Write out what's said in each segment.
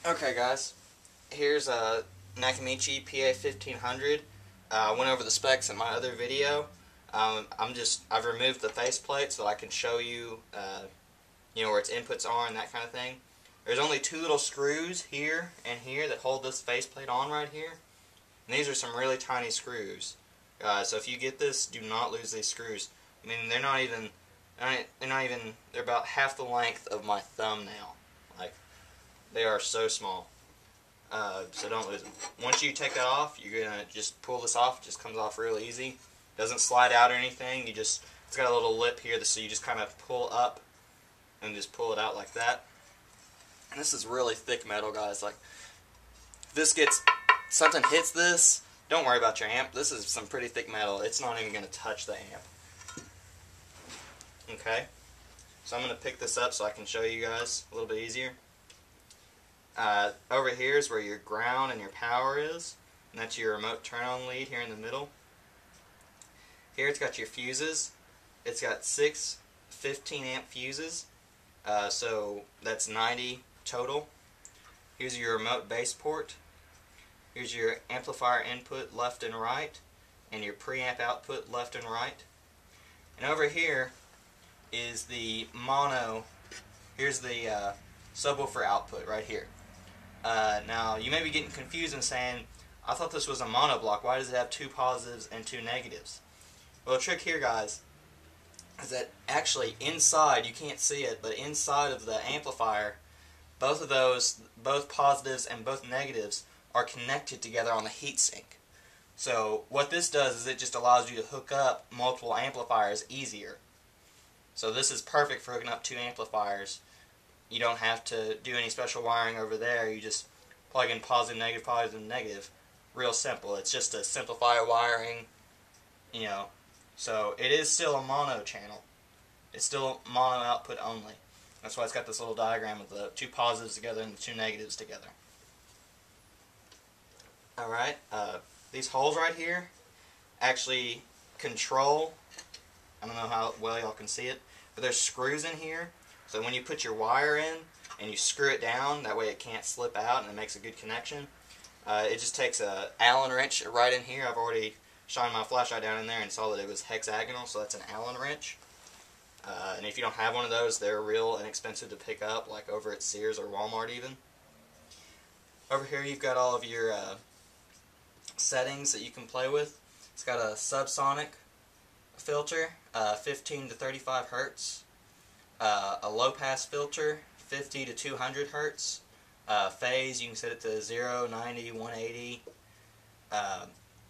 Okay guys, here's a Nakamichi PA-1500. I went over the specs in my other video. I've removed the faceplate so I can show you, where its inputs are and that kind of thing. There's only two little screws here and here that hold this faceplate on right here. And these are some really tiny screws. So if you get this, do not lose these screws. I mean, they're about half the length of my thumbnail. Like, they are so small. So don't lose them. Once you take that off, you're going to just pull this off. It just comes off real easy. Doesn't slide out or anything. It's got a little lip here, so you just kind of pull up and just pull it out like that. And this is really thick metal, guys. Like, if something hits this, don't worry about your amp. This is some pretty thick metal. It's not even going to touch the amp. Okay? So I'm going to pick this up so I can show you guys a little bit easier. Over here is where your ground and your power is, and that's your remote turn-on lead here in the middle. Here it's got your fuses. It's got 6 15-amp fuses, so that's 90 total. Here's your remote base port. Here's your amplifier input left and right, and your preamp output left and right. And over here is the mono. Here's the subwoofer output right here. Now, you may be getting confused and saying, I thought this was a mono block. Why does it have 2 positives and 2 negatives? Well, the trick here, guys, is that actually inside, you can't see it, but inside of the amplifier, both positives and both negatives are connected together on the heatsink. So what this does is it just allows you to hook up multiple amplifiers easier. So this is perfect for hooking up 2 amplifiers. You don't have to do any special wiring over there. You just plug in positive, negative. Real simple. It's just a simplifier wiring, So it is still a mono channel. It's still mono output only. That's why it's got this little diagram of the 2 positives together and the 2 negatives together. Alright, these holes right here actually control, I don't know how well y'all can see it, but there's screws in here. So when you put your wire in and you screw it down, that way it can't slip out and it makes a good connection. It just takes an Allen wrench right in here. I've already shined my flashlight down in there and saw that it was hexagonal, so that's an Allen wrench. And if you don't have one of those, they're real inexpensive to pick up, like over at Sears or Walmart even. Over here you've got all of your settings that you can play with. It's got a subsonic filter, 15 to 35 hertz. A low-pass filter, 50 to 200 hertz. Phase, you can set it to 0, 90, 180.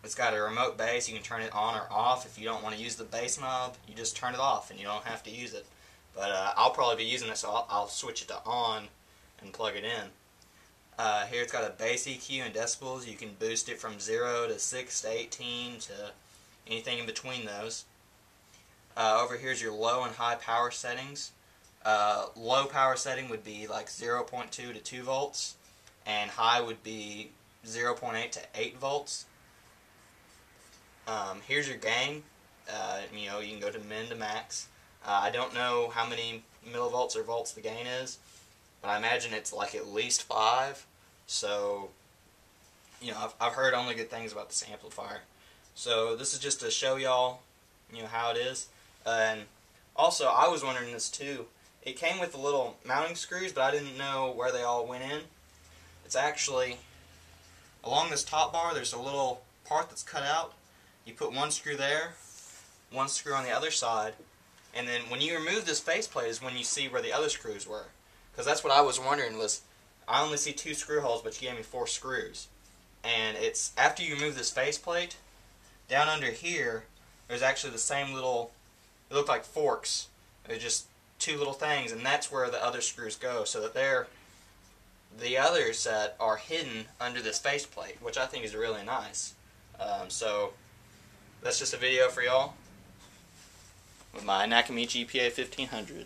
It's got a remote bass. You can turn it on or off. If you don't want to use the bass knob, you just turn it off and you don't have to use it. But I'll probably be using it, so I'll switch it to on and plug it in. Here it's got a bass EQ and decibels. You can boost it from 0 to 6 to 18 to anything in between those. Over here is your low and high power settings. Low power setting would be like 0.2 to 2 volts, and high would be 0.8 to 8 volts. Here's your gain. You can go to min to max. I don't know how many millivolts or volts the gain is, but I imagine it's like at least 5. So, I've heard only good things about this amplifier. So this is just to show y'all, how it is. And also, I was wondering this too. It came with the little mounting screws, but I didn't know where they all went in. It's actually, along this top bar, there's a little part that's cut out. You put one screw there, one screw on the other side, and then when you remove this faceplate is when you see where the other screws were. Because that's what I was wondering was, I only see 2 screw holes, but you gave me 4 screws. And it's, after you remove this faceplate, down under here, there's actually the same little, they look like forks. They're just 2 little things, and that's where the other screws go, so that the other set are hidden under this faceplate, which I think is really nice. So that's just a video for y'all with my Nakamichi PA-1500.